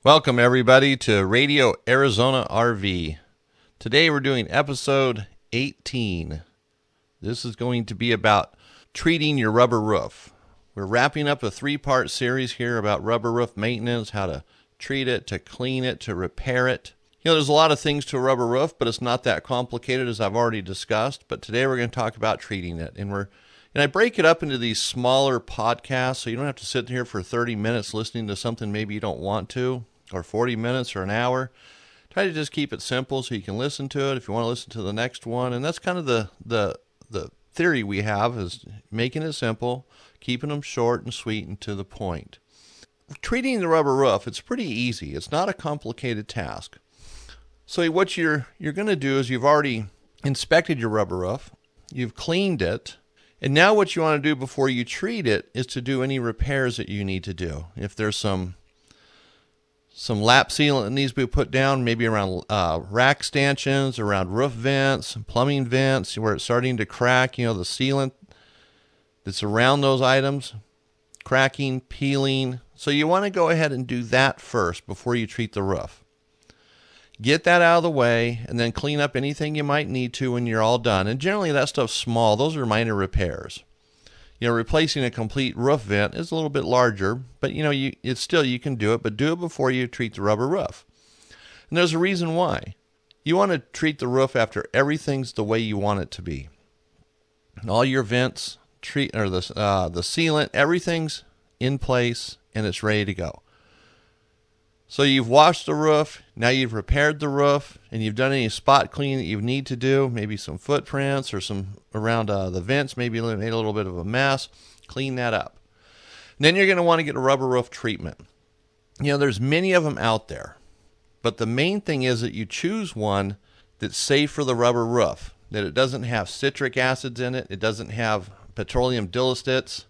Welcome everybody to Radio Arizona RV. Today we're doing episode 18. This is going to be about treating your rubber roof. We're wrapping up a 3-part series here about rubber roof maintenance, how to treat it, to clean it, to repair it. You know, there's a lot of things to a rubber roof, but it's not that complicated as I've already discussed. But today we're going to talk about treating it. And I break it up into these smaller podcasts so you don't have to sit here for 30 minutes listening to something maybe you don't want to, or 40 minutes or an hour. Try to just keep it simple so you can listen to it if you want to listen to the next one. And that's kind of the theory we have, is making it simple, keeping them short and sweet and to the point. Treating the rubber roof, it's pretty easy. It's not a complicated task. So what you're going to do is you've already inspected your rubber roof, you've cleaned it, and now what you want to do before you treat it is to do any repairs that you need to do. If there's some lap sealant that needs to be put down, maybe around rack stanchions, around roof vents, plumbing vents, where it's starting to crack, the sealant that's around those items, cracking, peeling. So you want to go ahead and do that first before you treat the roof. Get that out of the way, and then clean up anything you might need to when you're all done. And generally that stuff's small. Those are minor repairs. Replacing a complete roof vent is a little bit larger, but you can do it, but do it before you treat the rubber roof. And there's a reason why. You want to treat the roof after everything's the way you want it to be. All your vents, the sealant, everything's in place and it's ready to go. So you've washed the roof, now you've repaired the roof, and you've done any spot cleaning that you need to do, maybe some footprints or some around the vents, maybe made a little bit of a mess. Clean that up. And then you're going to want to get a rubber roof treatment. There's many of them out there, but the main thing is that you choose one that's safe for the rubber roof, that it doesn't have citric acids in it, it doesn't have petroleum dilicides.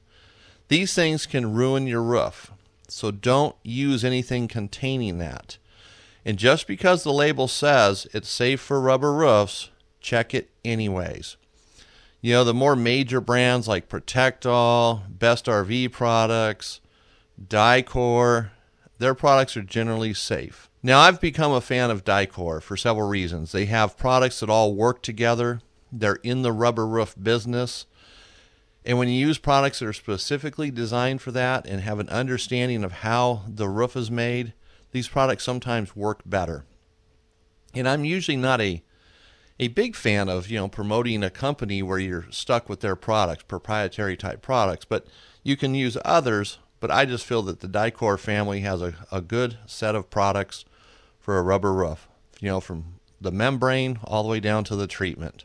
These things can ruin your roof. So don't use anything containing that. And just because the label says it's safe for rubber roofs, check it anyways. The more major brands like Protectol, Best RV products, Dicor, their products are generally safe. Now, I've become a fan of Dicor for several reasons. They have products that all work together. They're in the rubber roof business. And when you use products that are specifically designed for that and have an understanding of how the roof is made, these products sometimes work better. And I'm usually not a big fan of, promoting a company where you're stuck with their products, proprietary type products, but you can use others. But I just feel that the Dicor family has a good set of products for a rubber roof, from the membrane all the way down to the treatment.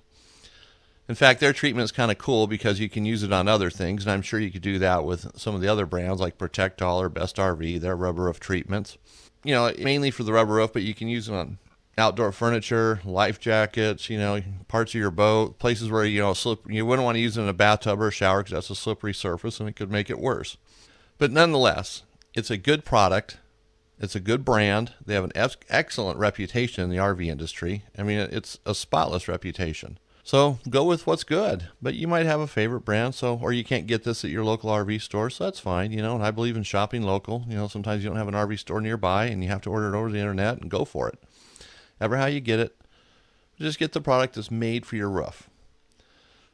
In fact, their treatment is kind of cool because you can use it on other things, and I'm sure you could do that with some of the other brands like Protectol or Best RV, their rubber roof treatments. Mainly for the rubber roof, but you can use it on outdoor furniture, life jackets, parts of your boat, places where, you wouldn't want to use it in a bathtub or a shower because that's a slippery surface and it could make it worse. But nonetheless, it's a good product. It's a good brand. They have an excellent reputation in the RV industry. It's a spotless reputation. So go with what's good, but you might have a favorite brand, or you can't get this at your local RV store, so that's fine, and I believe in shopping local. Sometimes you don't have an RV store nearby and you have to order it over the internet, and go for it. Ever how you get it, just get the product that's made for your roof.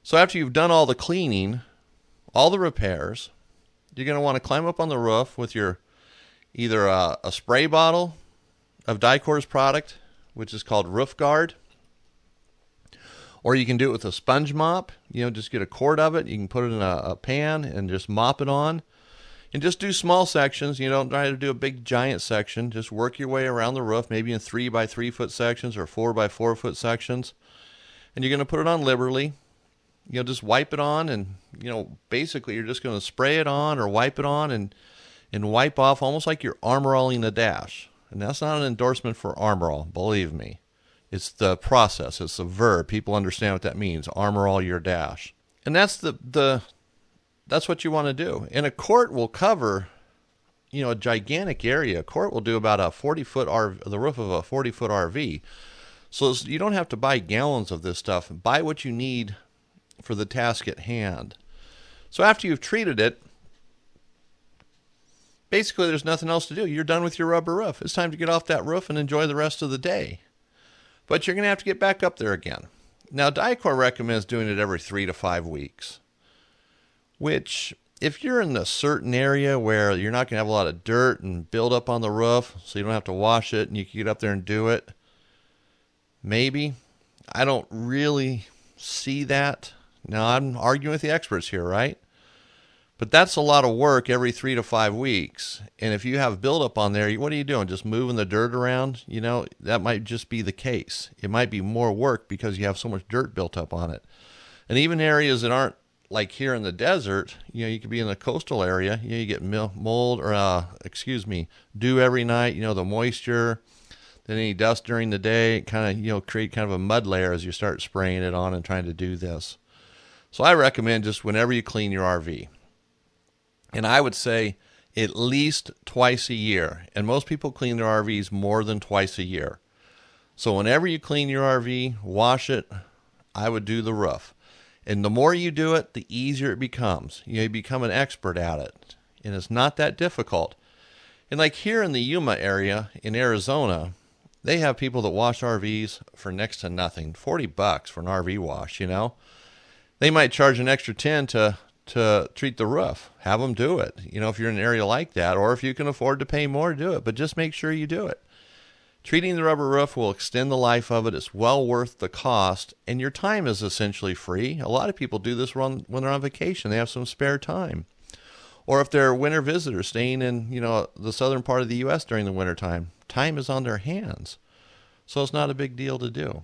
So after you've done all the cleaning, all the repairs, you're going to want to climb up on the roof with your either a spray bottle of Dicor's product, which is called Roof Guard. Or you can do it with a sponge mop. Just get a quart of it. You can put it in a pan and just mop it on. And just do small sections. You don't try to do a big giant section. Just work your way around the roof, maybe in 3 by 3 foot sections or 4 by 4 foot sections. And you're going to put it on liberally. Just wipe it on, and basically you're just going to spray it on or wipe it on and wipe off, almost like you're Armor Alling a dash. And that's not an endorsement for Armor All, believe me. It's the process. It's the verb. People understand what that means. Armor all your dash. And that's that's what you want to do. And a quart will cover, a gigantic area. A quart will do about a 40-foot RV, the roof of a 40-foot RV. So you don't have to buy gallons of this stuff. Buy what you need for the task at hand. So after you've treated it, basically there's nothing else to do. You're done with your rubber roof. It's time to get off that roof and enjoy the rest of the day. But you're going to have to get back up there again. Now, Dicor recommends doing it every 3 to 5 weeks, which if you're in a certain area where you're not going to have a lot of dirt and build up on the roof, so you don't have to wash it and you can get up there and do it, maybe. I don't really see that. Now, I'm arguing with the experts here, right? But that's a lot of work every 3 to 5 weeks. And if you have buildup on there, what are you doing? Just moving the dirt around? You know, that might just be the case. It might be more work because you have so much dirt built up on it. And even areas that aren't like here in the desert, you know, you could be in the coastal area, you know, you get mold or, dew every night, you know, the moisture, then any dust during the day, kind of, you know, create kind of a mud layer as you start spraying it on and trying to do this. So I recommend just whenever you clean your RV. And I would say at least twice a year. And most people clean their RVs more than twice a year. So whenever you clean your RV, wash it, I would do the roof. And the more you do it, the easier it becomes. You become an expert at it. And it's not that difficult. And like here in the Yuma area in Arizona, they have people that wash RVs for next to nothing. $40 for an RV wash, you know. They might charge an extra $10 to treat the roof. Have them do it. You know, if you're in an area like that, or if you can afford to pay more, do it. But just make sure you do it. Treating the rubber roof will extend the life of it. It's well worth the cost, and your time is essentially free. A lot of people do this when they're on vacation. They have some spare time. Or if they're winter visitors staying in, you know, the southern part of the U.S. during the wintertime, time is on their hands. So it's not a big deal to do.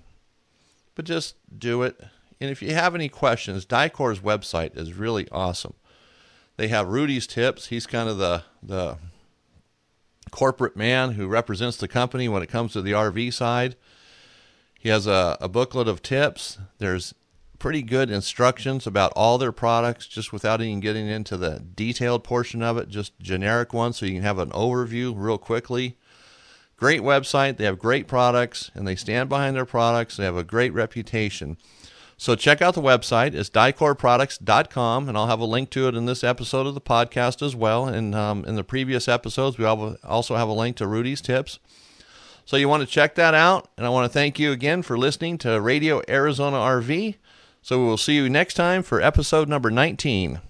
But just do it. And if you have any questions, Dicor's website is really awesome. They have Rudy's Tips. He's kind of the corporate man who represents the company when it comes to the RV side. He has a booklet of tips. There's pretty good instructions about all their products, just without even getting into the detailed portion of it, just generic ones so you can have an overview real quickly. Great website. They have great products, and they stand behind their products. They have a great reputation. So check out the website. It's dicorproducts.com, and I'll have a link to it in this episode of the podcast as well. And in the previous episodes, we also have a link to Rudy's Tips. So you want to check that out, and I want to thank you again for listening to Radio Arizona RV. So we will see you next time for episode number 19.